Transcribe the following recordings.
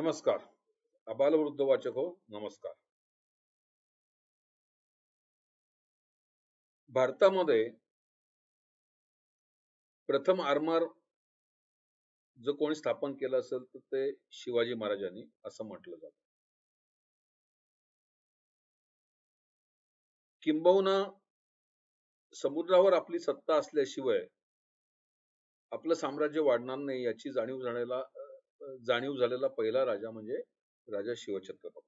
नमस्कार. आबालवृद्ध वाचक हो, नमस्कार. भारतामध्ये प्रथम आरमार जो कोणी स्थापन केलं असेल तर ते शिवाजी महाराजांनी असं म्हटलं जातं. किंबहुना समुद्रावर आपली सत्ता असल्याशिवाय आपलं साम्राज्य वाढणार नाही याची जाणीव झालेला पहिला राजा म्हणजे राजा शिवछत्रपती.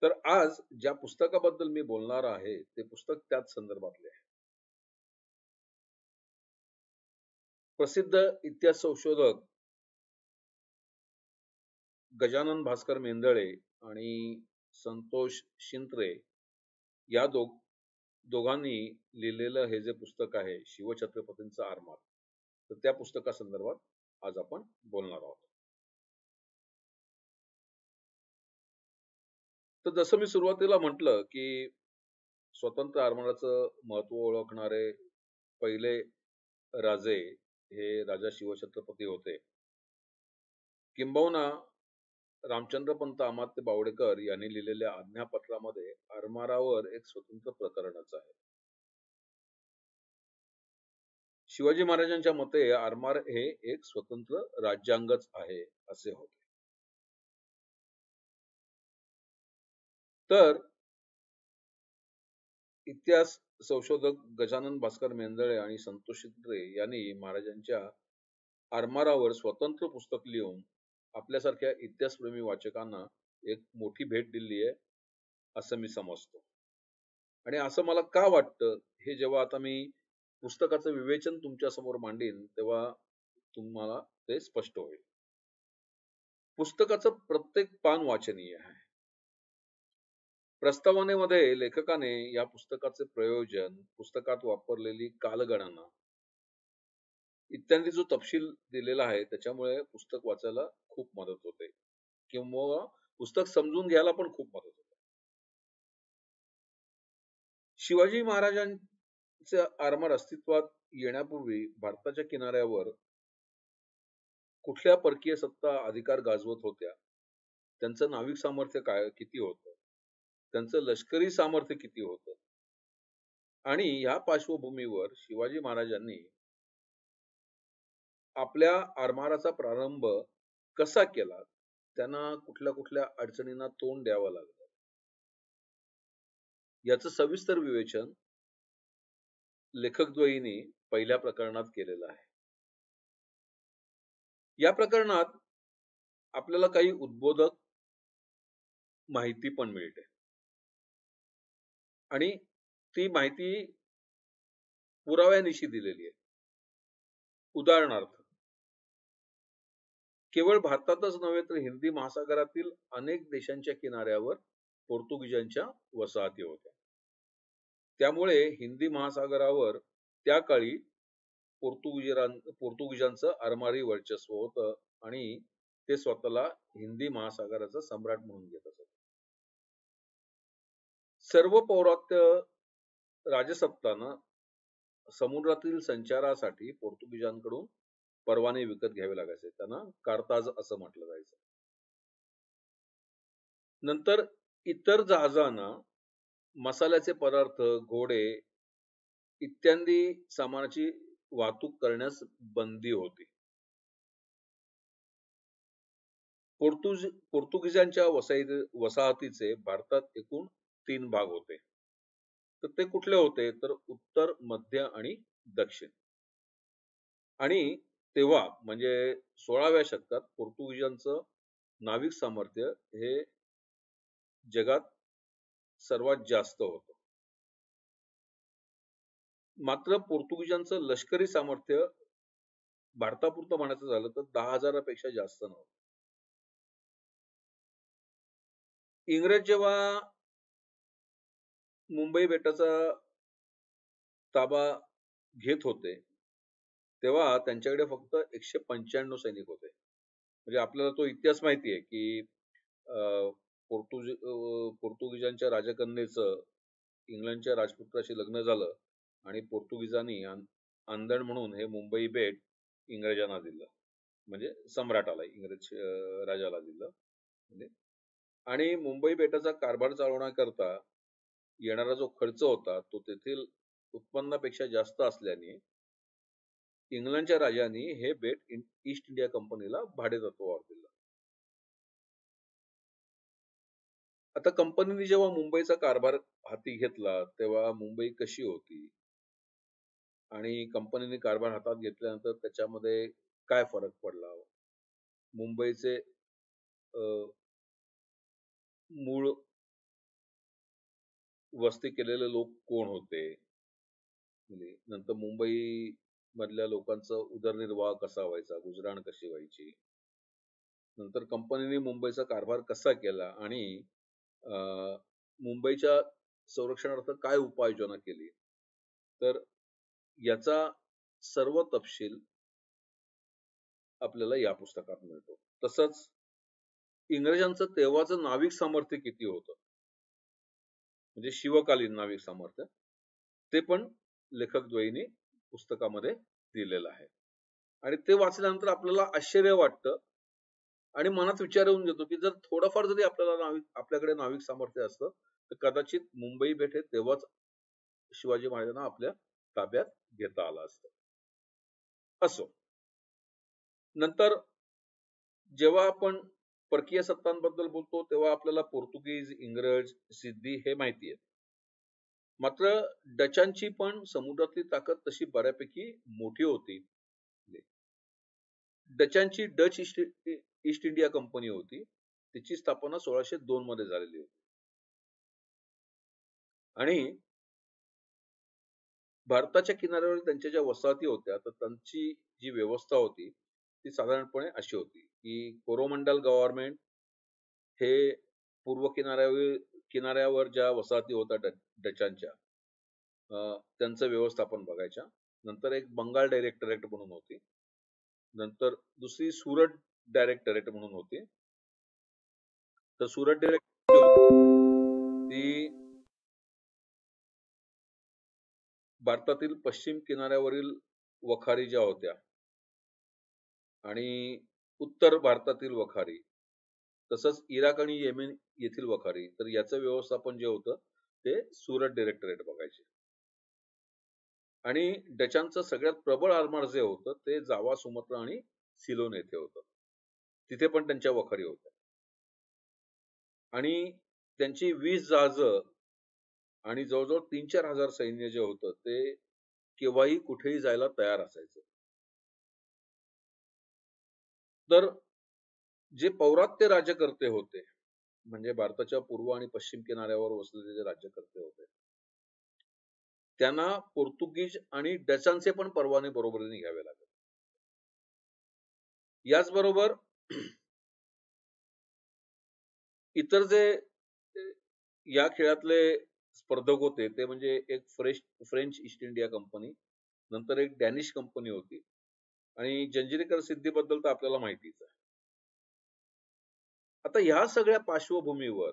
तर आज ज्या पुस्तकाबद्दल मी बोलणार आहे ते पुस्तक त्याच संदर्भातले आहे. प्रसिद्ध इतिहास संशोधक गजानन भास्कर मेंदळे आणि संतोष शिंत्रे या दोघांनी लिहिलेलं हे जे पुस्तक आहे शिवछत्रपतींचा आरमार, तर त्या पुस्तकासंदर्भात आज आपण बोलणार आहोत. तर जसं मी सुरुवातीला म्हटलं की स्वतंत्र आरमाराचं महत्व ओळखणारे पहिले राजे हे राजा शिवछत्रपती होते. किंबहुना रामचंद्रपंत अमात्य बावडेकर यांनी लिहिलेल्या आज्ञापत्रामध्ये आरमारावर एक स्वतंत्र प्रकरणच आहे. शिवाजी महाराजांच्या मते आरमार हे एक स्वतंत्र राज्यांगच आहे असे होते. तर इतिहास संशोधक गजानन भास्कर मेंदळे आणि संतोष शिंत्रे यांनी महाराजांच्या आरमारावर स्वतंत्र पुस्तक लिहून आपल्यासारख्या इतिहासप्रेमी वाचकांना एक मोठी भेट दिली आहे असं मी समजतो. आणि असं मला का वाटतं हे जेव्हा आता मी पुस्तकाचं विवेचन तुमच्या समोर मांडीन तेव्हा तुम्हाला ते स्पष्ट होईल. पुस्तकाचं प्रत्येक पान वाचनीय आहे. प्रस्तावनेमध्ये लेखकाने या पुस्तकाचे प्रयोजन, पुस्तकात वापरलेली कालगणना इत्यादी जो तपशील दिलेला आहे त्याच्यामुळे पुस्तक वाचायला खूप मदत होते किंवा पुस्तक समजून घ्यायला पण खूप मदत होते. शिवाजी महाराजांचे आरमार अस्तित्वात येण्यापूर्वी भारताच्या किनाऱ्यावर कुठल्या परकीय सत्ता अधिकार गाजवत होत्या, त्यांचं नाविक सामर्थ्य किती होतं, त्यांचं लष्करी सामर्थ्य किती होतं आणि या पार्श्वभूमीवर शिवाजी महाराजांनी आपल्या आरमाराचा प्रारंभ कसा केला, त्यांना कुठल्या कुठल्या अडचणींना तोंड द्यावं लागलं, याचं सविस्तर विवेचन लेखकद्वयींनी पहिल्या प्रकरणात केलेलं आहे. या प्रकरणात आपल्याला काही उद्बोधक माहिती पण मिळते आणि ती माहिती पुराव्यानिशी दिलेली आहे. उदाहरणार्थ, केवळ भारतातच नव्हे तर हिंदी महासागरातील अनेक देशांच्या किनाऱ्यावर पोर्तुगीजांच्या वसाहती होत्या. त्यामुळे हिंदी महासागरावर त्या काळी पोर्तुगीजांचं आरमारी वर्चस्व होतं आणि ते स्वतःला हिंदी महासागराचा सम्राट म्हणून घेत असत. सर्व पौरात्य राजसत्तांना समुद्रातील संचारासाठी पोर्तुगीजांकडून परवाने विकत घ्यावे लागायचे. त्यांना कार्ताज असं म्हटलं जायचं. नंतर इतर जहाजांना मसाल्याचे पदार्थ, घोडे इत्यादी सामानाची वाहतूक करण्यास बंदी होती. पोर्तुगीजांच्या वसाहतीचे भारतात एकूण 3 भाग होते. तर ते कुठले होते तर उत्तर, मध्य आणि दक्षिण. आणि तेव्हा म्हणजे 16व्या शतकात पोर्तुगीजांचं नाविक सामर्थ्य हे जगात सर्वात जास्त होतं. मात्र पोर्तुगीजांचं लष्करी सामर्थ्य भारतापुरतं म्हणायचं झालं तर 10,000 पेक्षा जास्त नव्हतं. इंग्रज जेव्हा मुंबई बेटाचा ताबा घेत होते तेव्हा त्यांच्याकडे फक्त 195 सैनिक होते. म्हणजे आपल्याला तो इतिहास माहिती आहे की पोर्तुगीजांच्या राजकन्येचं इंग्लंडच्या राजपुत्राशी लग्न झालं आणि पोर्तुगीजांनी आंदण म्हणून हे मुंबई बेट इंग्रजांना दिलं. म्हणजे सम्राटाला, इंग्रज राजाला दिलं. म्हणजे आणि मुंबई बेटाचा कारभार चालवण्याकरता येणारा जो खर्च होता तो तेथील उत्पन्नापेक्षा जास्त असल्याने इंग्लंडच्या राजांनी हे बेट ईस्ट इंडिया कंपनीला भाडेतत्वावर दिलं. आता कंपनीने जेव्हा मुंबईचा कारभार हाती घेतला तेव्हा मुंबई कशी होती आणि कंपनीने कारभार हातात घेतल्यानंतर त्याच्यामध्ये काय फरक पडला? मुंबईचे अ, मूळ वस्ती केलेले लोक कोण होते? म्हणजे नंतर मुंबई मधल्या लोकांचा उदरनिर्वाह कसा व्हायचा, गुजराण कशी व्हायची? नंतर कंपनीने मुंबईचा कारभार कसा केला आणि मुंबईच्या संरक्षणार्थ काय उपाययोजना केली? तर याचा सर्व तपशील आपल्याला या पुस्तकात मिळतो. तसंच इंग्रजांचं तेव्हाचं नाविक सामर्थ्य किती होतं? म्हणजे शिवकालीन नाविक सामर्थ्य, ते पण लेखकद्वयीने पुस्तकामध्ये दिलेलं आहे. आणि ते वाचल्यानंतर आपल्याला आश्चर्य वाटतं आणि मनात विचार येऊन येतो, की जर थोडंफार जरी आपल्याकडे नाविक सामर्थ्य असतं, तर कदाचित मुंबई बेट हे तेव्हाच शिवाजी महाराजांना आपल्या ताब्यात घेता आलं असतं. असो. नंतर जेव्हा आपण परकीय सत्तांबद्दल बोलतो, तेव्हा आपल्याला पोर्तुगीज, इंग्रज, सिद्धी हे माहिती आहे. मात्र डचांची पण समुद्रातली ताकद तशी बऱ्यापैकी मोठी होती. डचांची डच ईस्ट इंडिया कंपनी होती. तिची स्थापना 1602 मध्ये झालेली होती. आणि भारताच्या किनाऱ्यावर त्यांच्या ज्या वसाहती होत्या, तर त्यांची जी व्यवस्था होती, ती साधारणपणे अशी होती, की कोरोमंडल गव्हर्नमेंट हे पूर्व किनाऱ्यावर ज्या वसाहती होत्या डचांच्या, त्यांचं व्यवस्थापन बघायच्या. नंतर एक बंगाल डायरेक्टरेट म्हणून होती. नंतर दुसरी सुरत डायरेक्टरेट म्हणून होती. तर सुरत डायरेक्टरेट ती भारतातील पश्चिम किनाऱ्यावरील वखारी ज्या होत्या आणि उत्तर भारतातील वखारी, तसंच इराक आणि येमेन येथील वखारी, तर याचं व्यवस्थापन जे होतं ते सुरत डायरेक्टरेट बघायचे. आणि डचांचं सगळ्यात प्रबळ आरमार जे होतं ते जावा, सुमात्रा आणि सिलोन येथे होतं. तिथे पण त्यांच्या वखारी होत्या. आणि त्यांची 20 जहाजं आणि जवळजवळ 3-4 हजार सैन्य जे होतं ते केव्हाही कुठेही जायला तयार असायचं. तर जे पौरात्य राज्यकर्ते होते, म्हणजे भारताच्या पूर्व आणि पश्चिम किनाऱ्यावर वसलेले जे राज्यकर्ते होते, त्यांना पोर्तुगीज आणि डचांचे पण परवाने बरोबरीने घ्यावे लागत. याचबरोबर इतर जे या खेळातले स्पर्धक होते ते म्हणजे एक फ्रेंच ईस्ट इंडिया कंपनी, नंतर एक डॅनिश कंपनी होती आणि जंजिरीकर सिद्धीबद्दल तर आपल्याला माहितीच आहे. आता ह्या सगळ्या पार्श्वभूमीवर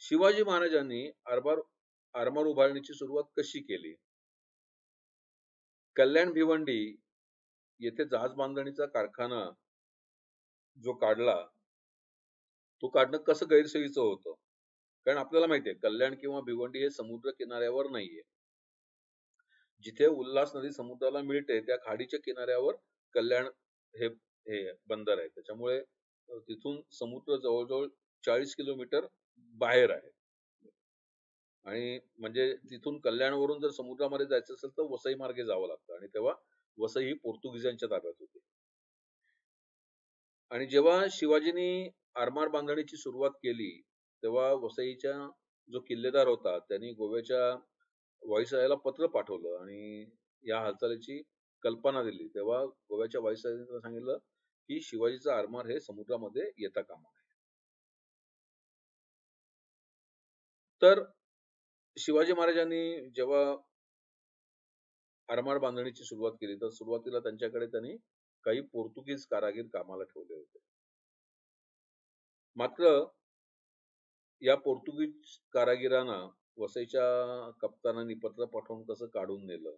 शिवाजी महाराजांनी आरमार उभारणीची सुरुवात कशी केली? कल्याण भिवंडी येथे जहाज बांधणीचा कारखाना जो काढला, तो काढणं कसं गैरसोयीचं होतं? कारण आपल्याला माहितीये कल्याण किंवा भिवंडी हे समुद्र किनाऱ्यावर नाहीये. जिथे उल्हास नदी समुद्राला मिळते त्या खाडीच्या किनाऱ्यावर कल्याण हे हे बंदर आहे. त्याच्यामुळे तिथून समुद्र जवळजवळ 40 किलोमीटर बाहेर आहे. आणि म्हणजे तिथून कल्याणवरून जर समुद्रामध्ये जायचं असेल तर वसई मार्गे जावं लागतं आणि तेव्हा वसई ही पोर्तुगीजांच्या ताब्यात होती. आणि जेव्हा शिवाजींनी आरमार बांधणीची सुरुवात केली, तेव्हा वसईच्या जो किल्लेदार होता त्यांनी गोव्याच्या व्हाईसरायला पत्र पाठवलं आणि या हालचालीची कल्पना दिली. तेव्हा गोव्याच्या व्हाईसरायने सांगितलं, की शिवाजीचा आरमार हे समुद्रामध्ये येता कामा नये. तर शिवाजी महाराजांनी जेव्हा आरमार बांधणीची सुरुवात केली, तर सुरुवातीला त्यांनी काही पोर्तुगीज कारागीर कामाला ठेवले होते. मात्र या पोर्तुगीज कारागिरांना वसईच्या कप्तानांनी पत्र पाठवून कसं काढून नेलं.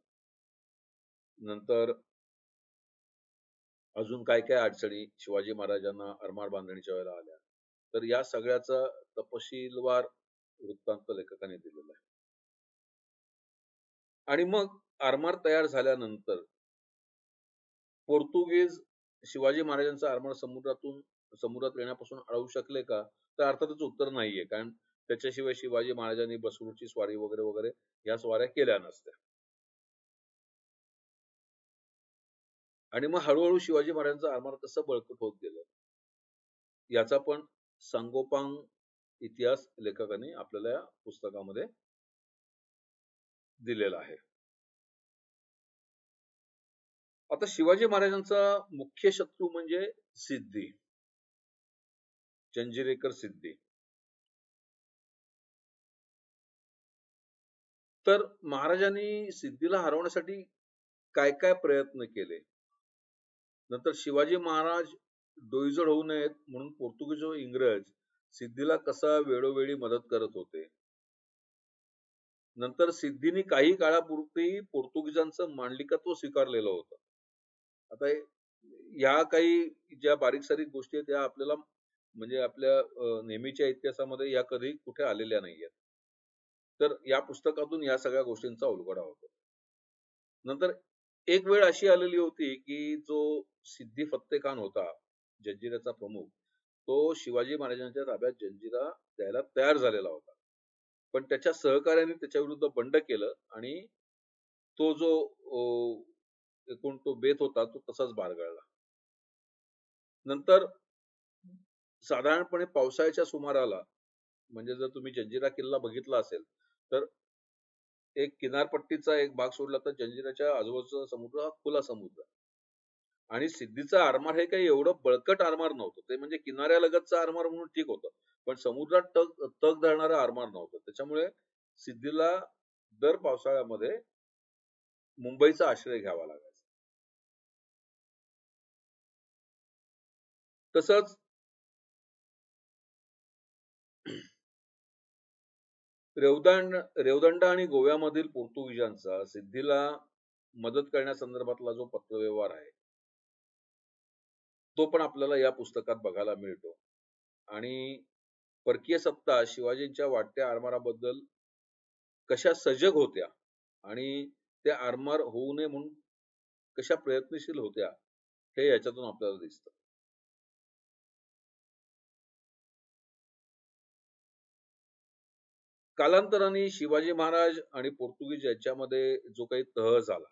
नंतर अजून काय काय अडचणी शिवाजी महाराजांना आरमार बांधणीच्या वेळेला आल्या. तर या सगळ्याचा तपशीलवार वृत्तांत लेखकाने दिलेला आहे. आणि मग आरमार तयार झाल्यानंतर पोर्तुगीज शिवाजी महाराजांचा आरमार समुद्रात येण्यापासून अडवू शकले का? तर अर्थातच उत्तर नाहीये. कारण त्याच्याशिवाय शिवाजी महाराजांनी बसरूची स्वारी वगैरे, वगैरे या स्वाऱ्या केल्या नसत्या. आणि मग हळू शिवाजी महाराजांचं आरमार कसं बळकट होत गेलं, याचा पण सांगोपांग इतिहास लेखकाने आपल्याला या पुस्तकामध्ये दिलेला आहे. आता शिवाजी महाराजांचा मुख्य शत्रू म्हणजे सिद्धी, जंजिरेकर सिद्धी. तर महाराजांनी सिद्धीला हरवण्यासाठी काय काय प्रयत्न केले. नंतर शिवाजी महाराज डोईजड होऊ नयेत म्हणून पोर्तुगीज व इंग्रज सिद्धीला कसा वेळोवेळी मदत करत होते. नंतर सिद्धीने काही काळापूर्वी पोर्तुगीजांचं मांडलिकत्व स्वीकारलेलं होतं. आता या काही ज्या बारीक-सारीक गोष्टी आहेत त्या आपल्याला म्हणजे आपल्या नेहमीच्या इतिहासामध्ये या कधी कुठे आलेल्या नाहीयेत. तर या पुस्तकातून या सगळ्या गोष्टींचा उलगडा होतो. नंतर एक वेळ अशी आलेली होती, की जो सिद्दी फत्तेखान होता, जंजिऱ्याचा प्रमुख, तो शिवाजी महाराजांच्या ताब्यात जंजिरा द्यायला तयार झालेला होता. पण त्याच्या सहकाऱ्याने त्याच्याविरुद्ध बंड केलं आणि तो जो एकूण तो बेत होता, तो तसाच बारगळला. नंतर साधारणपणे पावसाळ्याच्या सुमाराला म्हणजे जर तुम्ही जंजिरा किल्ला बघितला असेल, तर एक किनारपट्टीचा एक भाग सोडला तर जंजिऱ्याच्या आजूबाजूचा समुद्र हा खुला समुद्र. आणि सिद्धीचं आरमार हे काही एवढं बळकट आरमार नव्हतं. ते म्हणजे किनाऱ्यालगतचं आरमार म्हणून ठीक होतं. पण समुद्रात तग तग धरणारं आरमार नव्हतं. त्याच्यामुळे सिद्धीला दर पावसाळ्यामध्ये मुंबईचा आश्रय घ्यावा लागायचा. तसंच रेवदंड आणि गोव्यामधील पोर्तुगीजांचा सिद्धीला मदत करण्यासंदर्भातला जो पत्रव्यवहार आहे, तो पण आपल्याला या पुस्तकात बघायला मिळतो. आणि परकीय सत्ता शिवाजींच्या वाढत्या आरमाराबद्दल कशा सजग होत्या आणि त्या आरमार होऊ नये म्हणून कशा प्रयत्नशील होत्या, हे याच्यातून आपल्याला दिसतं. कालांतराने शिवाजी महाराज आणि पोर्तुगीज यांच्यामध्ये जो काही तह झाला,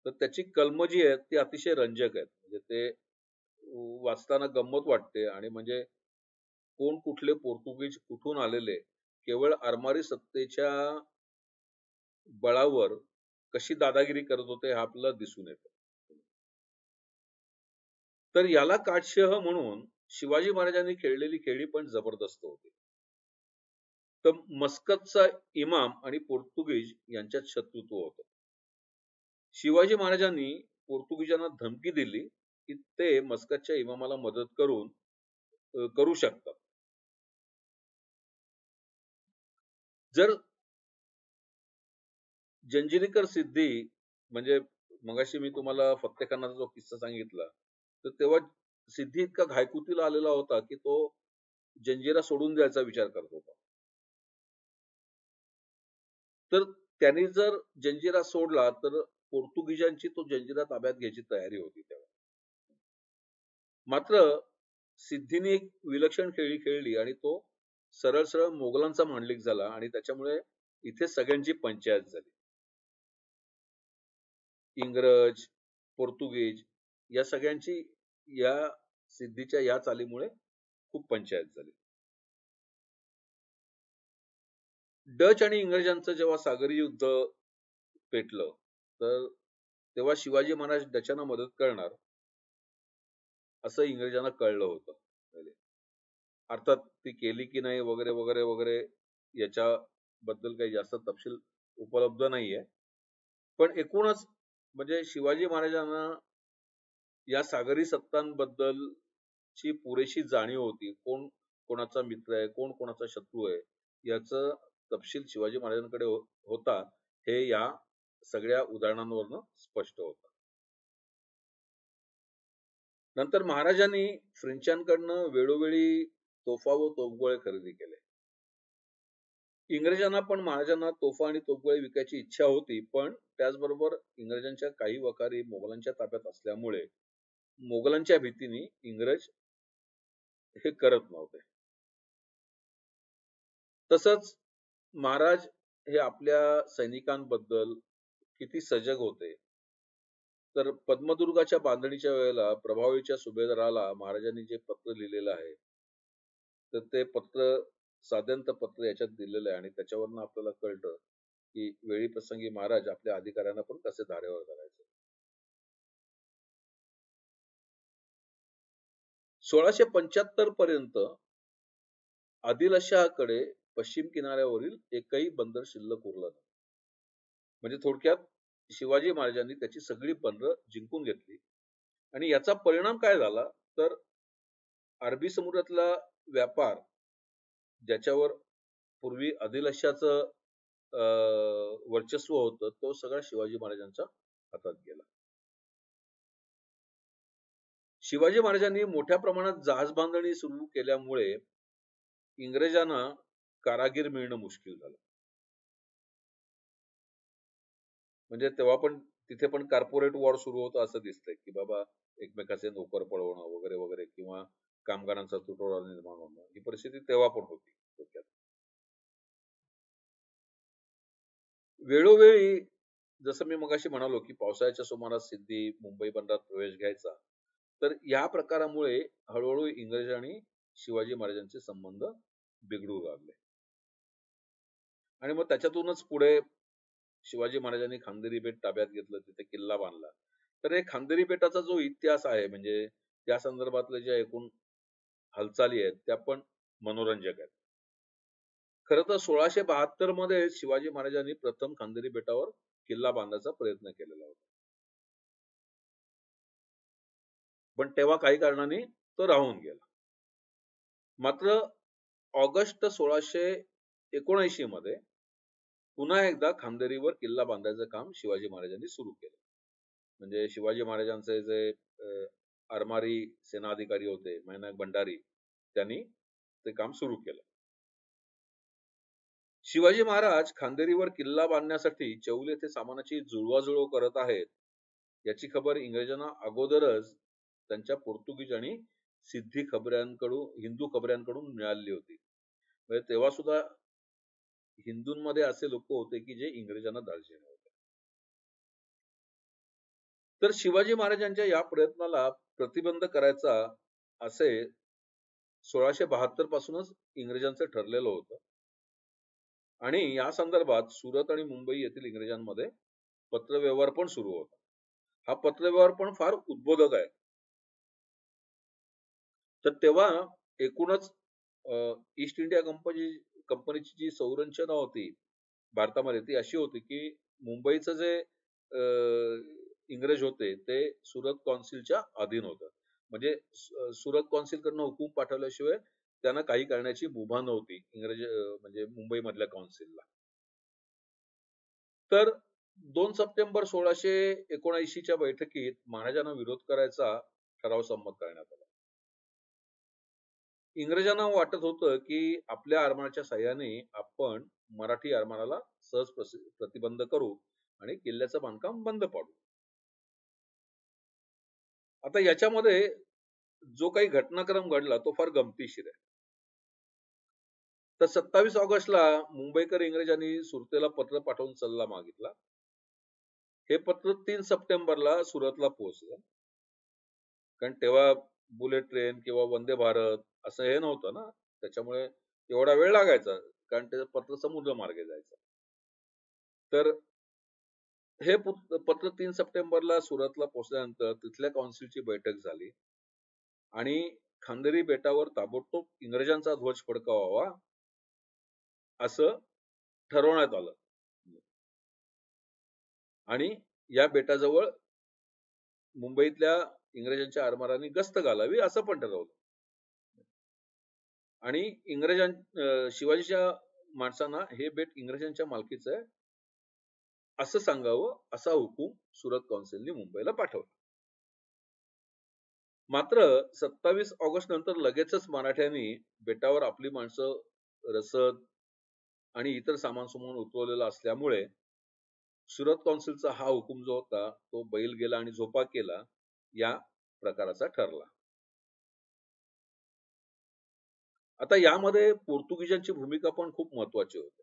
तर त्याची कलमं जी आहेत ती अतिशय रंजक आहेत. म्हणजे ते वाचताना गंमत वाटते आणि म्हणजे कोण कुठले पोर्तुगीज कुठून आलेले, केवळ आरमारी सत्तेच्या बळावर कशी दादागिरी करत होते हे आपल्याला दिसून येतं. तर याला काटशह म्हणून शिवाजी महाराजांनी खेळलेली खेळी पण जबरदस्त होती. तर मस्कतचा इमाम आणि पोर्तुगीज यांच्यात शत्रुत्व होतं. शिवाजी महाराजांनी पोर्तुगीजांना धमकी दिली, की ते मस्कतच्या इमामाला मदत करू शकतात. जर जंजिरीकर सिद्धी म्हणजे मगाशी मी तुम्हाला फत्तेखानाचा जो किस्सा सांगितला, तर तेव्हा सिद्धी इतका घायकुतीला आलेला होता, की तो जंजिरा सोडून द्यायचा विचार करत होता. तर त्यांनी जर जंजिरा सोडला, तर पोर्तुगीजांची तो जंजिरा ताब्यात घ्यायची तयारी होती तेव्हा. मात्र सिद्धीने एक विलक्षण खेळी खेळली आणि तो सरळ-सरळ मोगलांचा मांडलिक झाला आणि त्याच्यामुळे इथे सगळ्यांची पंचायत झाली. इंग्रज, पोर्तुगीज या सगळ्यांची या सिद्धीच्या या चालीमुळे खूप पंचायत झाली. डच आणि इंग्रजांचं जेव्हा सागरी युद्ध पेटलं, तर तेव्हा शिवाजी महाराज डचांना मदत करणार असं इंग्रजांना कळलं होतं पहिले. अर्थात ती केली की नाही वगैरे, वगैरे, वगैरे याच्याबद्दल काही जास्त तपशील उपलब्ध नाहीये. पण एकूणच म्हणजे शिवाजी महाराजांना या सागरी सत्तांबद्दलची पुरेशी जाणीव होती. कोण कोणाचा मित्र आहे, कोण कोणाचा शत्रू आहे, याचं तपशील शिवाजी महाराजांकडे होता. हे या सगळ्या उदाहरणांवरनं स्पष्ट होतं. नंतर महाराजांनी फ्रेंचांकडनं वेळोवेळी तोफा व तोफगोळे खरेदी केले. इंग्रजांना पण महाराजांना तोफा आणि तोफगोळे विकायची इच्छा होती, पण त्याचबरोबर इंग्रजांच्या काही वखारी मोगलांच्या ताब्यात असल्यामुळे मोगलांच्या भीतीने इंग्रज हे करत नव्हते. तसंच महाराज हे आपल्या सैनिकांबद्दल किती सजग होते. तर पद्मदुर्गाच्या बांधणीच्या वेळेला प्रभावीच्या सुभेदाराला महाराजांनी जे पत्र लिहिलेलं आहे, तर ते पत्र साध्यंत पत्र याच्यात दिलेलं आहे आणि त्याच्यावरनं आपल्याला कळतं, की वेळी प्रसंगी महाराज आपल्या अधिकाऱ्यांना पण कसे धारेवर धरायचे. 1675 पर्यंत आदिलशहाकडे पश्चिम किनाऱ्यावरील एकही बंदर शिल्लक उरलं नाही. म्हणजे थोडक्यात शिवाजी महाराजांनी त्याची सगळी बंदरं जिंकून घेतली आणि याचा परिणाम काय झाला, तर अरबी समुद्रातला व्यापार ज्याच्यावर पूर्वी आदिलशहाचं वर्चस्व होतं, तो सगळा शिवाजी महाराजांच्या हातात गेला. शिवाजी महाराजांनी मोठ्या प्रमाणात जहाज बांधणी सुरू केल्यामुळे इंग्रजांना कारागीर मिळणं मुश्किल झालं. म्हणजे तेव्हा पण तिथे पण कॉर्पोरेट वॉर सुरू होतं असं दिसतंय, की बाबा एकमेकाचे नोकर पळवणं वगैरे वगैरे किंवा कामगारांचा तुटवडा निर्माण होणं, ही परिस्थिती तेव्हा पण होती थोडक्यात. वेळोवेळी जसं मी मगाशी म्हणालो, की पावसाळ्याच्या सुमारास सिद्धी मुंबई बंदरात प्रवेश घ्यायचा. तर या प्रकारामुळे हळूहळू इंग्रज आणि शिवाजी महाराजांचे संबंध बिघडू लागले. आणि मग त्याच्यातूनच पुढे शिवाजी महाराजांनी खांदेरी बेट ताब्यात घेतलं, तिथे किल्ला बांधला. तर हे खांदेरी बेटाचा जो इतिहास आहे, म्हणजे त्या संदर्भातल्या ज्या एकूण हालचाली आहेत, त्या पण मनोरंजक आहेत. खरं तर 1672 मध्ये शिवाजी महाराजांनी प्रथम खांदेरी बेटावर किल्ला बांधायचा प्रयत्न केलेला होता. पण तेव्हा काही कारणाने तो राहून गेला. मात्र ऑगस्ट 1679 मध्ये पुन्हा एकदा खांदेरीवर किल्ला बांधायचं काम शिवाजी महाराजांनी सुरू केलं. म्हणजे शिवाजी महाराजांचे जे आरमारी सेनाधिकारी होते मैनाक भंडारी, त्यांनी ते काम सुरू केलं. शिवाजी महाराज खांदेरीवर किल्ला बांधण्यासाठी चौल येथे सामानाची जुळवाजुळव करत आहेत, याची खबर इंग्रजांना अगोदरच त्यांच्या पोर्तुगीज आणि सिद्धी खबऱ्यांकडून हिंदू खबऱ्यांकडून मिळालेली होती. म्हणजे तेव्हा सुद्धा हिंदूंमध्ये असे लोक होते की जे इंग्रजांना दालचे नव्हते. तर शिवाजी महाराजांच्या या प्रयत्नाला प्रतिबंध करायचा असे 1672 पासूनच इंग्रजांचं ठरलेलं होतं. आणि या संदर्भात सुरत आणि मुंबई येथील इंग्रजांमध्ये पत्रव्यवहार पण सुरू होता. हा पत्रव्यवहार पण फार उद्बोधक आहे. तर तेव्हा एकूणच ईस्ट इंडिया कंपनीची जी संरचना होती भारतामध्ये, ती अशी होती की मुंबईचं जे इंग्रज होते ते सुरत कौन्सिलच्या अधीन होतं. म्हणजे सुरत कौन्सिलकडनं हुकूम पाठवल्याशिवाय त्यांना काही करण्याची मुभा नव्हती इंग्रज म्हणजे मुंबईमधल्या कौन्सिलला. तर 2 सप्टेंबर 1679 च्या बैठकीत महाराजांना विरोध करायचा ठराव संमत करण्यात आला. इंग्रजांना वाटत होतं की आपल्या आरमाराच्या साह्याने आपण मराठी आरमाराला सहज प्रतिबंध करू आणि किल्ल्याचं बांधकाम बंद पाडू. आता याच्यामध्ये जो काही घटनाक्रम घडला तो फार गमतीशीर आहे. तर 27 ऑगस्टला मुंबईकर इंग्रजांनी सुरतेला पत्र पाठवून सल्ला मागितला. हे पत्र 3 सप्टेंबरला सुरतला पोहोचलं. कारण तेव्हा बुलेट ट्रेन किंवा वंदे भारत असं हे नव्हतं ना, त्याच्यामुळे एवढा वेळ लागायचा, कारण ते पत्र समुद्र मार्गे जायचं. तर हे पत्र 3 सप्टेंबरला सुरतला पोहोचल्यानंतर तिथल्या कौन्सिलची बैठक झाली आणि खांदेरी बेटावर ताबडतोब इंग्रजांचा ध्वज फडकावावा असं ठरवण्यात आलं. आणि या बेटाजवळ मुंबईतल्या इंग्रजांच्या आरमारांनी गस्त घालावी असं पण ठरवलं. आणि शिवाजीच्या माणसांना हे बेट इंग्रजांच्या मालकीचं आहे असं सांगावं, असा हुकूम सुरत कौन्सिलने मुंबईला पाठवला. मात्र 27 ऑगस्ट नंतर लगेचच मराठ्यांनी बेटावर आपली माणसं, रसद आणि इतर सामान-सुमान उतरवलेलं असल्यामुळे सुरत कौन्सिलचा हा हुकूम जो होता, तो बैल गेला आणि झोपा केला या प्रकाराचा ठरला. आता यामध्ये पोर्तुगीजांची भूमिका पण खूप महत्त्वाची होती.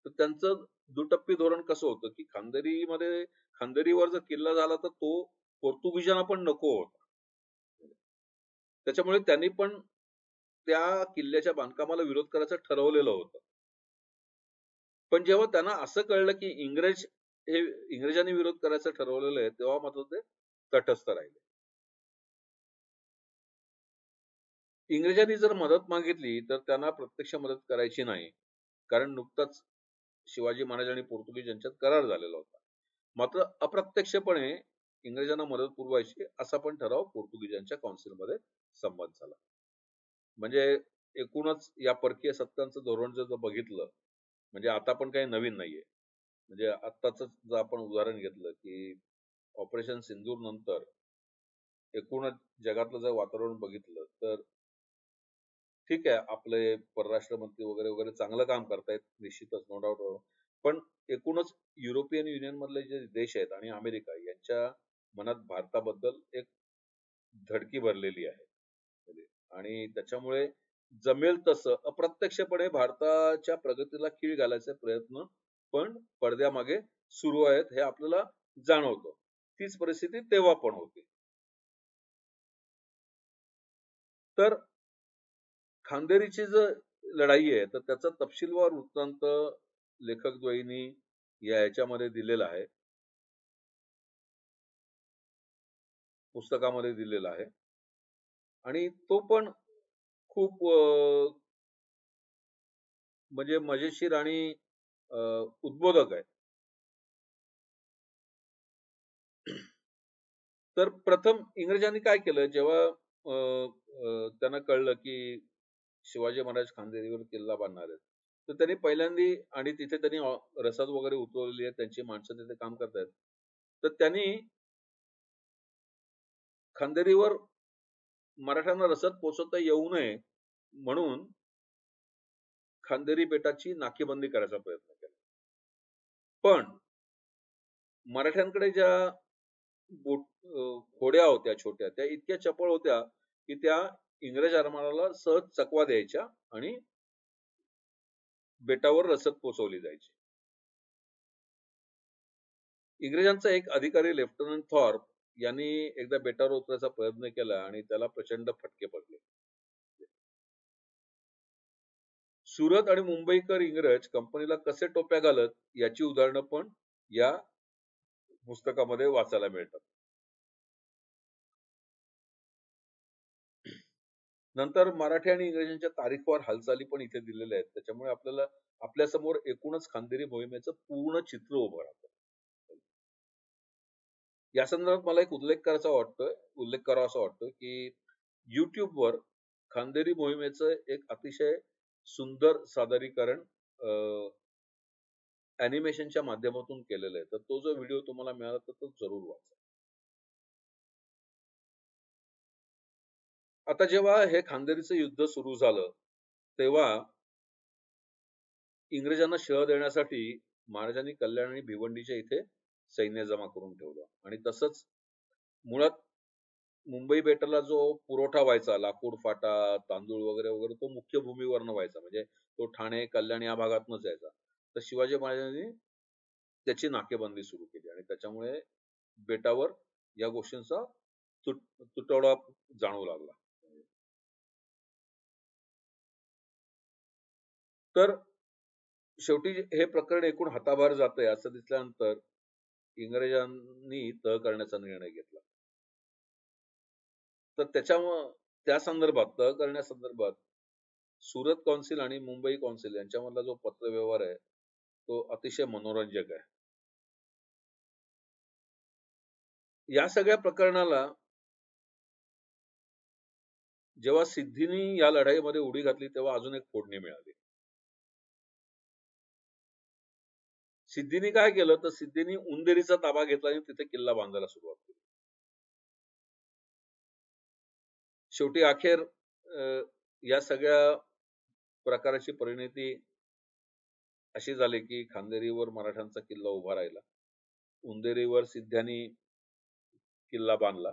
तर त्यांचं दुटप्पी धोरण कसं होतं, की खांदेरीवर जर किल्ला झाला, तर तो पोर्तुगीजांना पण नको होता. त्याच्यामुळे त्यांनी पण त्या किल्ल्याच्या बांधकामाला विरोध करायचं ठरवलेलं होतं. पण जेव्हा त्यांना असं कळलं, की हे इंग्रजांनी विरोध करायचं ठरवलेलं आहे, तेव्हा मात्र ते तटस्थ राहिले. इंग्रजांनी जर मदत मागितली, तर त्यांना प्रत्यक्ष मदत करायची नाही. कारण नुकताच शिवाजी महाराज आणि पोर्तुगीज यांच्यात करार झालेला होता. मात्र अप्रत्यक्षपणे इंग्रजांना मदत पुरवायची असा पण ठराव पोर्तुगीजांच्या कौन्सिलमध्ये संमत झाला. म्हणजे एकूणच या परकीय सत्तांचं धोरण जर बघितलं, म्हणजे आता पण काही नवीन नाहीये. म्हणजे आत्ताच जर आपण उदाहरण घेतलं, की ऑपरेशन सिंदूर नंतर एकूणच जगातलं जर वातावरण बघितलं, तर ठीक आहे, आपले परराष्ट्र मंत्री वगैरे वगैरे चांगलं काम करतायत, निश्चितच, नो डाऊट. पण एकूणच युरोपियन युनियन मधले जे देश आहेत आणि अमेरिका यांच्या मनात भारताबद्दल एक धडकी भरलेली आहे. आणि त्याच्यामुळे जमेल तसं अप्रत्यक्षपणे भारताच्या प्रगतीला खीळ घालायचे प्रयत्न पण पडद्यामागे सुरू आहेत, हे आपल्याला जाणवतं. तीच परिस्थिती तेव्हा पण होती. तर खांदेरीची जर लढाई आहे, तर त्याचा तपशीलवार वृत्तांत लेखकद्वयींनी याच्यामध्ये दिलेला आहे, पुस्तकामध्ये दिलेला आहे. आणि तो पण खूप म्हणजे मजेशीर आणि अ, उद्बोधक आहे. तर प्रथम इंग्रजांनी काय केलं, जेव्हा त्यांना कळलं की शिवाजी महाराज खांदेरीवर किल्ला बांधणार आहेत, तर त्यांनी पहिल्यांदी आणि तिथे त्यांनी रसद वगैरे उतरवलेली आहे, त्यांची माणसं तिथे काम करतायत. तर त्यांनी खांदेरीवर मराठ्यांना रसद पोहोचवता येऊ नये म्हणून खांदेरी बेटाची नाकेबंदी करायचा प्रयत्न केला. पण मराठ्यांकडे ज्या होड्या होत्या छोट्या, त्या इतक्या चपळ होत्या, की त्या इंग्रज आरमाराला सहज चकवा द्यायच्या आणि बेटावर रसद पोहोचवली जायची. इंग्रजांचा एक अधिकारी लेफ्टनंट थॉर्प यांनी एकदा बेटावर उतरायचा प्रयत्न केला आणि त्याला प्रचंड फटके पडले. सुरत आणि मुंबईकर इंग्रज कंपनीला कसे टोप्या घालत याची उदाहरणं पण या पुस्तकामध्ये वाचायला मिळतात. नंतर मराठी आणि इंग्रजांच्या तारीखवार हालचाली पण इथे दिलेल्या आहेत. त्याच्यामुळे आपल्याला आपल्यासमोर एकूणच खांदेरी मोहिमेचं पूर्ण चित्र उभं राहतं. या संदर्भात मला एक उल्लेख करावासा वाटतोय, की YouTubeवर खांदेरी मोहिमेचं एक अतिशय सुंदर सादरीकरण अॅनिमेशनच्या माध्यमातून केलेलं आहे. तर तो जो व्हिडिओ तुम्हाला मिळाला तर तो जरूर वाचा. आता जेव्हा हे खांदेरीचं युद्ध सुरू झालं, तेव्हा इंग्रजांना शह देण्यासाठी महाराजांनी कल्याण आणि भिवंडीच्या इथे सैन्य जमा करून ठेवलं आणि तसंच मुळात मुंबई बेटाला जो पुरवठा व्हायचा, लाकूड फाटा, तांदूळ वगैरे वगैरे, तो मुख्य भूमीवरनं व्हायचा. म्हणजे तो ठाणे, कल्याण या भागातनच यायचा. तर शिवाजी महाराजांनी त्याची नाकेबंदी सुरू केली आणि त्याच्यामुळे बेटावर या गोष्टींचा तुटवडा जाणवू लागला. तर शेवटी हे प्रकरण एकूण हाताबाहेर जातंय असं दिसल्यानंतर इंग्रजांनी तह करण्याचा निर्णय घेतला. तर त्या संदर्भात, तह करण्यासंदर्भात सुरत कौन्सिल आणि मुंबई कौन्सिल यांच्यामधला जो पत्रव्यवहार आहे, तो अतिशय मनोरंजक आहे. या सगळ्या प्रकरणाला जेव्हा सिद्धीने या लढाईमध्ये उडी घातली, तेव्हा अजून एक फोडणी मिळाली. सिद्धीने काय केलं, तर सिद्धीने उंदेरीचा ताबा घेतला आणि तिथे किल्ला बांधायला सुरुवात केली. शेवटी अखेर या सगळ्या प्रकाराची परिणती अशी झाली, की खांदेरीवर मराठ्यांचा किल्ला उभा राहिला. उंदेरीवर सिद्ध्यांनी किल्ला बांधला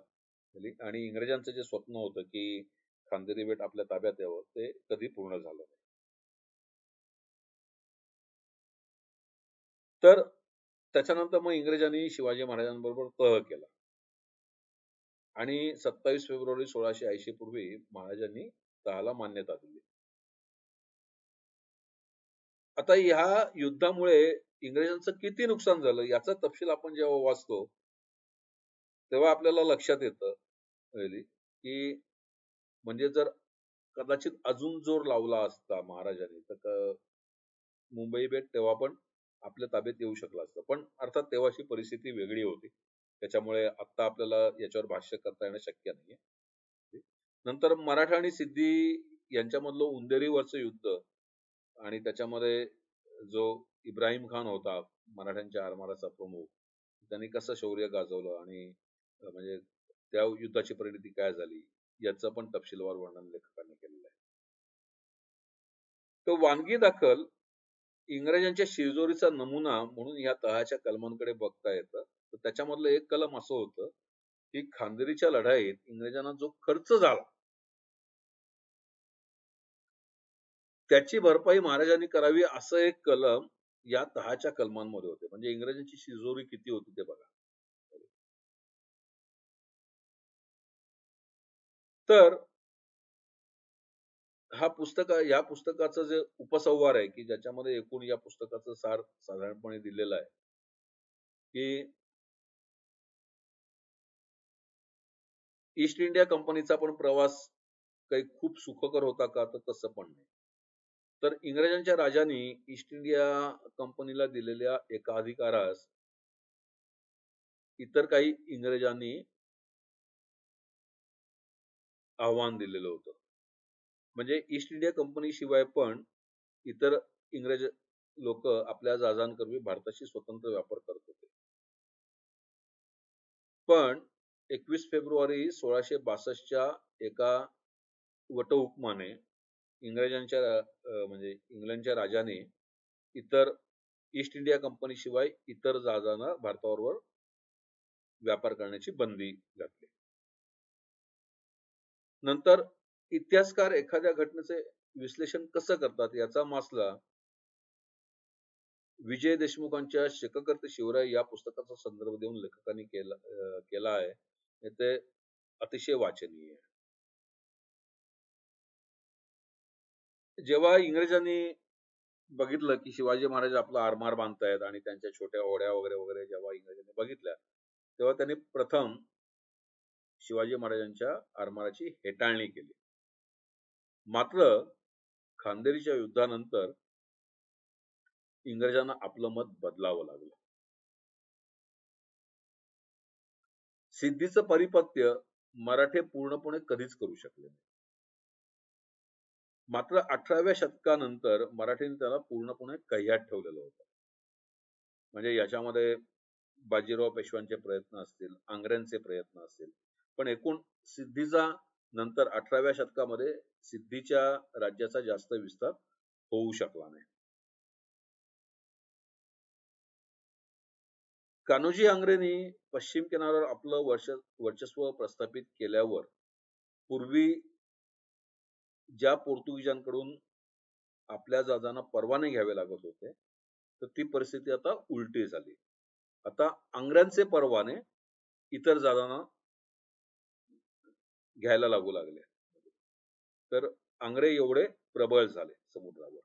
आणि इंग्रजांचं जे स्वप्न होतं, की खांदेरी बेट आपल्या ताब्यात यावं, ते कधी पूर्ण झालं नाही. तर त्याच्यानंतर मग इंग्रजांनी शिवाजी महाराजांबरोबर तह केला आणि 27 फेब्रुवारी 1680 पूर्वी महाराजांनी तहाला मान्यता दिली. आता ह्या युद्धामुळे इंग्रजांचं किती नुकसान झालं याचा तपशील आपण जेव्हा वाचतो, तेव्हा आपल्याला लक्षात येतं की म्हणजे जर कदाचित अजून जोर लावला असता महाराजांनी तर मुंबई बेट तेव्हा पण आपल्या ताब्यात येऊ शकलं असतं. पण अर्थात तेव्हाची परिस्थिती वेगळी होती. त्याच्यामुळे आत्ता आपल्याला याच्यावर भाष्य करता येणं शक्य नाहीये. नंतर मराठा आणि सिद्धी यांच्यामधलं उंदेरीवरचं युद्ध आणि त्याच्यामध्ये जो इब्राहिम खान होता मराठ्यांच्या आरमाराचा प्रमुख, त्यांनी कसं शौर्य गाजवलं आणि म्हणजे त्या युद्धाची परिणती काय झाली याचं पण तपशीलवार वर्णन लेखकांनी केलेलं आहे. तो वानगी दाखल इंग्रजांच्या शिरजोरीचा नमुना म्हणून या तहाच्या कलमांकडे बघता येतं. तर त्याच्यामधलं एक कलम असं होतं, की खांदेरीच्या लढाईत इंग्रजांना जो खर्च झाला, त्याची भरपाई महाराजांनी करावी असं एक कलम या तहाच्या कलमांमध्ये होते. म्हणजे इंग्रजांची शिरजोरी किती होती ते बघा. तर या पुस्तकाचं जे उपसंहार आहे, की ज्याच्यामध्ये एकूण या पुस्तकाचं सार साधारणपणे दिलेलं आहे, की ईस्ट इंडिया कंपनीचा पण प्रवास काही खूप सुखकर होता का? तर तसं पण नाही. तर इंग्रजांच्या राजांनी ईस्ट इंडिया कंपनीला दिलेल्या एका अधिकारास इतर काही इंग्रजांनी आव्हान दिलेलं होतं. म्हणजे ईस्ट इंडिया कंपनी शिवाय पण इतर इंग्रज लोक आपल्या जहाजांकरवी भारताशी स्वतंत्र व्यापार करत होते. पण 21 फेब्रुवारी 1662च्या एका वटहुकमाने इंग्रजांच्या म्हणजे इंग्लंडच्या राजाने इतर ईस्ट इंडिया कंपनी शिवाय इतर जहाजांना भारताबरोबर व्यापार करण्याची बंदी घातली. नंतर इतिहासकार एखाद्या घटनेचे विश्लेषण कसं करतात याचा मासला विजय देशमुखांच्या शककर्ते शिवराय या पुस्तकाचा संदर्भ देऊन लेखकांनी केला आहे. ते अतिशय वाचनीय आहे. जेव्हा इंग्रजांनी बघितलं की शिवाजी महाराज आपला आरमार बांधतायत आणि त्यांच्या छोट्या होड्या वगैरे वगैरे जेव्हा इंग्रजांनी बघितल्या, तेव्हा त्यांनी प्रथम शिवाजी महाराजांच्या आरमाराची हेटाळणी केली. मात्र खांदेरीच्या युद्धानंतर इंग्रजांना आपलं मत बदलावं लागलं. सिद्धीचं परिपत्य मराठे पूर्णपणे कधीच करू शकले नाही. मात्र 18व्या शतकानंतर मराठ्यांनी त्याला पूर्णपणे कह्यात ठेवलेलं होतं. म्हणजे याच्यामध्ये बाजीराव पेशव्यांचे प्रयत्न असतील, आंग्र्यांचे प्रयत्न असतील, पण एकूण सिद्धीचा नंतर 18व्या शतकामध्ये सिद्धीच्या राज्याचा जास्त विस्तार होऊ शकला नाही. कान्होजी आंग्रेंनी पश्चिम किनाऱ्यावर आपलं वर्चस्व प्रस्थापित केल्यावर पूर्वी ज्या पोर्तुगीजांकडून आपल्या जहाजांना परवाने घ्यावे लागत होते, तर ती परिस्थिती आता उलटी झाली. आता आंग्र्यांचे परवाने इतर जहाजांना घ्यायला लागू लागले. तर आंग्रे एवढे प्रबळ झाले समुद्रावर.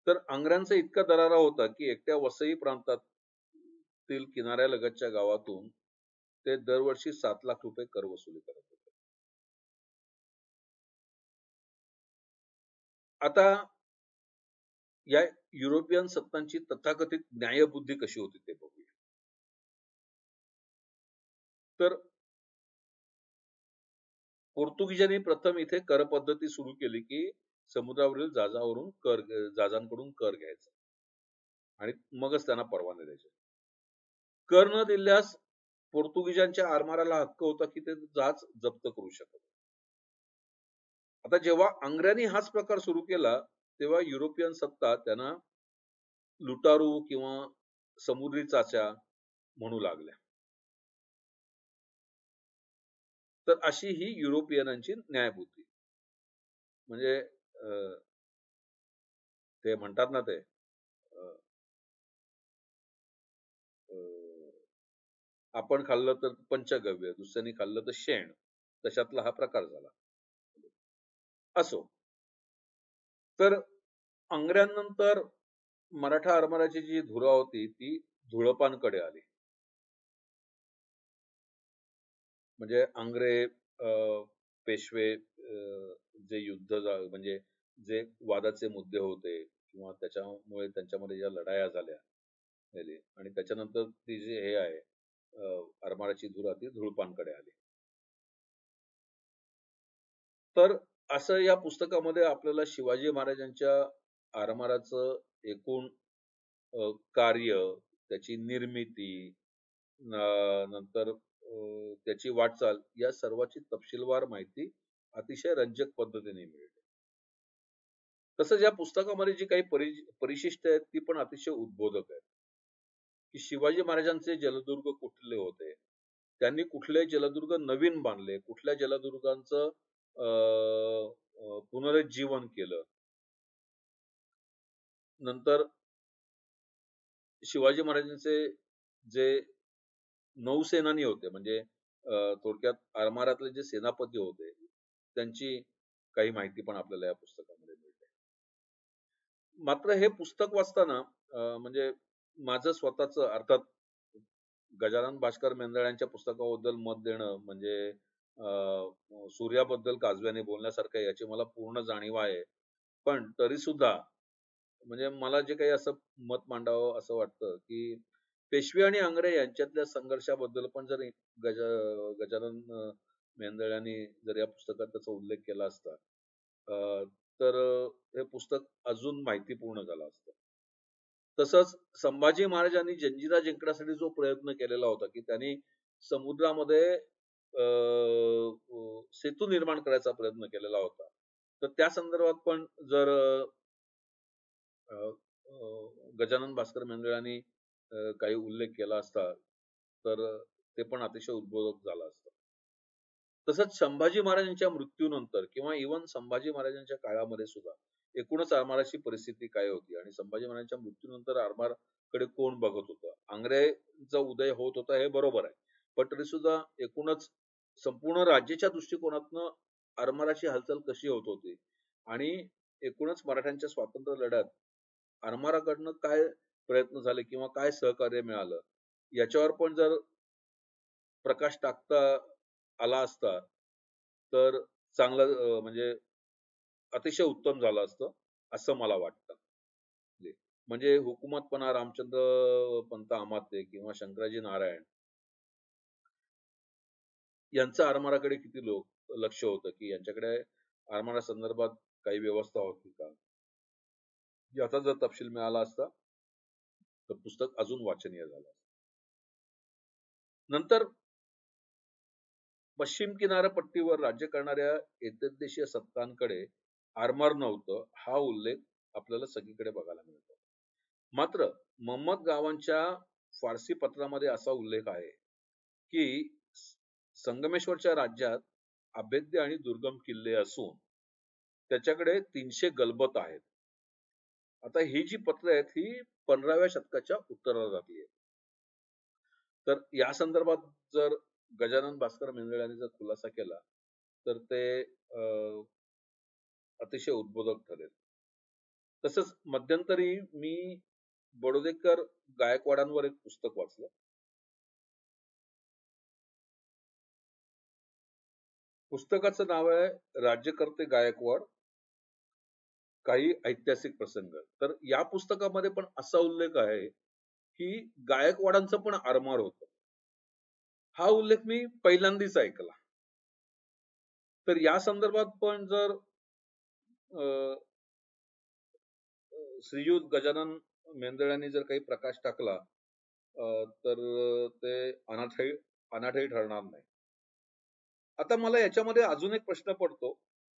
तर आंग्र्यांचा इतका दरारा होता की एकट्या वसई प्रांतातील किनाऱ्यालगतच्या गावातून ते दरवर्षी 7 लाख रुपये कर वसुली करत होते. आता या युरोपियन सत्तांची तथाकथित न्यायबुद्धी कशी होती ते बघूया. तर पोर्तुगीजांनी प्रथम इथे कर पद्धती सुरू केली की समुद्रावरील जहाजांकडून कर घ्यायचा आणि मगच त्यांना परवाने द्यायचे. कर न दिल्यास पोर्तुगीजांच्या आरमाराला हक्क होता की ते जहाज जप्त करू शकत. आता जेव्हा आंग्र्यांनी हाच प्रकार सुरू केला, तेव्हा युरोपियन सत्ता त्यांना लुटारू किंवा समुद्री चाचा म्हणू लागल्या. तर अशी ही युरोपियनांची न्यायबुद्धी. म्हणजे ते म्हणतात ना ते अ, अ, आपण खाल्लं तर पंचगव्य, दुसऱ्यानी खाल्लं तर शेण. तशातला हा प्रकार झाला. असो. तर आंग्र्यांनंतर मराठा आरमाराची जी धुरा होती ती धुळपांकडे आली. म्हणजे आंग्रे, पेशवे, जे म्हणजे जे वादाचे मुद्दे होते किंवा त्याच्यामुळे त्यांच्यामध्ये ज्या लढाया झाल्या पहिले आणि त्याच्यानंतर ती जी हे आहे आरमाराची धुरा ती धुळपांकडे आली. तर असं या पुस्तकामध्ये आपल्याला शिवाजी महाराजांच्या आरमाराचं एकूण कार्य, त्याची निर्मिती, नंतर त्याची वाटचाल या सर्वाची तपशीलवार माहिती अतिशय रंजक पद्धतीने मिळते. तसंच या पुस्तकामध्ये जी काही परिशिष्ट आहेत ती पण अतिशय उद्बोधक आहेत. की शिवाजी महाराजांचे जलदुर्ग कुठले होते, त्यांनी कुठले जलदुर्ग नवीन बांधले, कुठल्या जलदुर्गांचं पुनरुज्जीवन केलं. नंतर शिवाजी महाराजांचे जे नौसेनानी होते म्हणजे थोडक्यात आरमारातले जे सेनापती होते, त्यांची काही माहिती पण आपल्याला या पुस्तकामध्ये मिळते. मात्र हे पुस्तक वाचताना म्हणजे माझं स्वतःचं अर्थात गजानन भास्कर मेंदळ्यांच्या पुस्तकाबद्दल मत देणं म्हणजे सूर्याबद्दल काजव्याने बोलण्यासारखं आहे याची मला पूर्ण जाणीव आहे. पण तरी सुद्धा म्हणजे मला जे काही असं मत मांडावं असं वाटतं, की पेशवे आणि आंग्रे यांच्यातल्या संघर्षाबद्दल पण जर गज गजानन मेंदळे जर या पुस्तकात त्याचा उल्लेख केला असता, तर हे पुस्तक अजून माहितीपूर्ण झालं असतं. तसंच संभाजी महाराजांनी जंजिरा जिंकण्यासाठी जो प्रयत्न केलेला होता, की त्यांनी समुद्रामध्ये सेतू निर्माण करायचा प्रयत्न केलेला होता. तर त्या संदर्भात पण जर अ, गजानन भास्कर मेंदळांनी काही उल्लेख केला असता, तर ते पण अतिशय उद्बोधक झालं असतं. तसंच संभाजी महाराजांच्या मृत्यूनंतर किंवा इव्हन संभाजी महाराजांच्या काळामध्ये सुद्धा एकूणच आरमाराची परिस्थिती काय होती आणि संभाजी महाराजांच्या मृत्यूनंतर आरमारकडे कोण बघत होतं? आंग्र्याचा उदय होत होता हे बरोबर आहे. पण तरी सुद्धा एकूणच संपूर्ण राज्याच्या दृष्टिकोनातनं आरमाराची हालचाल कशी होत होती आणि एकूणच मराठ्यांच्या स्वातंत्र्य लढ्यात आरमाराकडनं काय प्रयत्न झाले किंवा काय सहकार्य मिळालं याच्यावर पण जर प्रकाश टाकता आला असता, तर चांगलं म्हणजे अतिशय उत्तम झालं असतं, असं मला वाटतं. म्हणजे हुकुमतपणा रामचंद्र पंत अमात्य किंवा शंकराजी नारायण यांचं आरमाराकडे किती लक्ष होतं, की यांच्याकडे आरमारा संदर्भात काही व्यवस्था होती का? याचा जर तपशील मिळाला असता, तर पुस्तक अजून वाचनीय झालं असतं. नंतर पश्चिम किनारपट्टीवर राज्य करणाऱ्या एतद्देशीय सत्तांकडे आरमार नव्हतं, हा उल्लेख आपल्याला सगळीकडे बघायला मिळतो. मात्र महमद गावांच्या फारसी पत्रामध्ये असा उल्लेख आहे, की संगमेश्वरच्या राज्यात अभेद्य आणि दुर्गम किल्ले असून त्याच्याकडे 300 गलबत आहेत. आता ही जी पत्र आहेत ही 15व्या शतकाच्या उत्तरार्धातली आहेत. तर या संदर्भात जर गजानन भास्कर मेंदळे यांनी जर खुलासा केला, तर ते अतिशय उद्बोधक ठरेल. तसंच मध्यंतरी मी बडोदेकर गायकवाडांवर एक पुस्तक वाचलं. पुस्तकाचं नाव आहे राज्यकर्ते गायकवाड, काही ऐतिहासिक प्रसंग. तर या पुस्तकामध्ये पण असा उल्लेख आहे, की गायकवाडांचं पण आरमार होतं. हा उल्लेख मी पहिल्यांदाच ऐकला. तर या संदर्भात पण जर अ, श्रीयुत गजानन मेंदळे यांनी जर काही प्रकाश टाकला, तर ते अनाथही अनाथही ठरणार नाही. आता मला याच्यामध्ये अजून एक प्रश्न पडतो.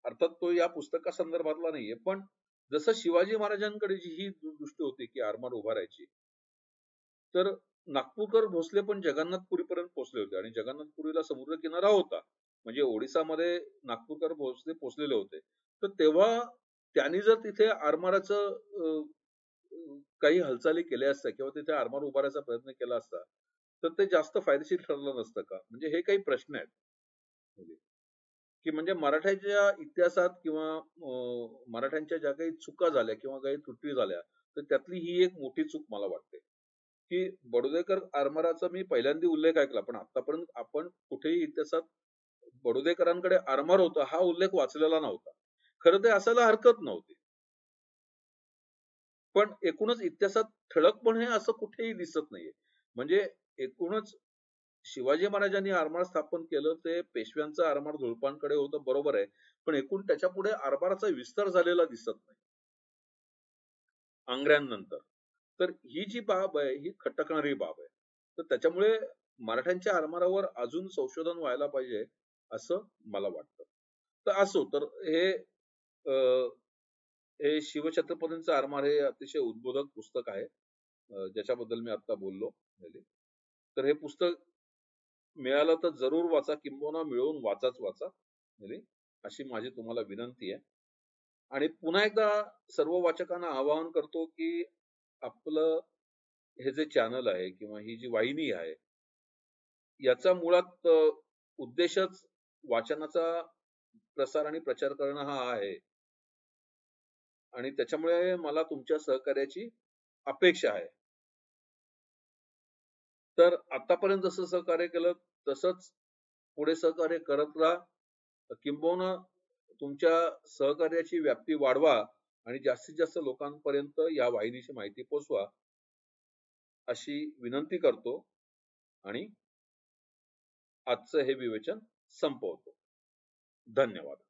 अर्थात तो या पुस्तकासंदर्भातला नाहीये. पण जसं शिवाजी महाराजांकडे जी ही दृष्टी होती, की आरमार उभारायची. तर नागपूरकर भोसले पण जगन्नाथपुरीपर्यंत पोहोचले होते आणि जगन्नाथपुरीला समुद्र किनारा होता. म्हणजे ओडिसामध्ये नागपूरकर भोसले पोहोचलेले होते. तर तेव्हा त्यांनी जर तिथे आरमाराचं काही हालचाली केल्या असत्या किंवा तिथे आरमार उभारायचा प्रयत्न केला असता, तर ते जास्त फायदेशीर ठरलं नसतं का? म्हणजे हे काही प्रश्न आहेत. म्हणजे, की म्हणजे मराठ्याच्या इतिहासात किंवा मराठ्यांच्या ज्या काही चुका झाल्या किंवा काही त्रुटी झाल्या, तर त्यातली ही एक मोठी चूक मला वाटते. की बडोदेकर आरमाराचा मी पहिल्यांदा उल्लेख ऐकला, पण आतापर्यंत आपण कुठेही इतिहासात बडोदेकरांकडे आरमार होता हा उल्लेख वाचलेला नव्हता. खरं ते असायला हरकत नव्हती. पण एकूणच इतिहासात ठळकपणे असं कुठेही दिसत नाहीये. म्हणजे एकूणच शिवाजी महाराजांनी आरमार स्थापन केलं ते पेशव्यांचं आरमार झुळपांकडे होतं बरोबर आहे. पण एकूण त्याच्यापुढे आरमाराचा विस्तार झालेला दिसत नाही. आंग्र्यांनंतर. तर ही जी बाब आहे, ही खटकणारी बाब आहे. तर त्याच्यामुळे मराठ्यांच्या आरमारावर अजून संशोधन व्हायला पाहिजे, असं मला वाटतं. तर असो, तर अ, हे शिवछत्रपतींचं आरमार हे अतिशय उद्बोधक पुस्तक आहे. ज्याच्याबद्दल मी आता बोललो. तर हे पुस्तक मिळालं तर जरूर वाचा, किंबहुना मिळवून वाचाच वाचा. अशी माझी तुम्हाला विनंती आहे. आणि पुन्हा एकदा सर्व वाचकांना आवाहन करतो, की आपलं हे जे चॅनल आहे किंवा ही जी वाहिनी आहे, याचा मुळात उद्देशच वाचनाचा प्रसार आणि प्रचार करणं हा आहे. आणि त्याच्यामुळे मला तुमच्या सहकार्याची अपेक्षा आहे. तर आतापर्यंत जसं सहकार्य केलं, तसंच पुढे सहकार्य करत राहा. किंबहुना तुमच्या सहकार्याची व्याप्ती वाढवा आणि जास्तीत जास्त लोकांपर्यंत या वाहिनीची माहिती पोहोचवा, अशी विनंती करतो आणि आजचं हे विवेचन संपवतो. धन्यवाद.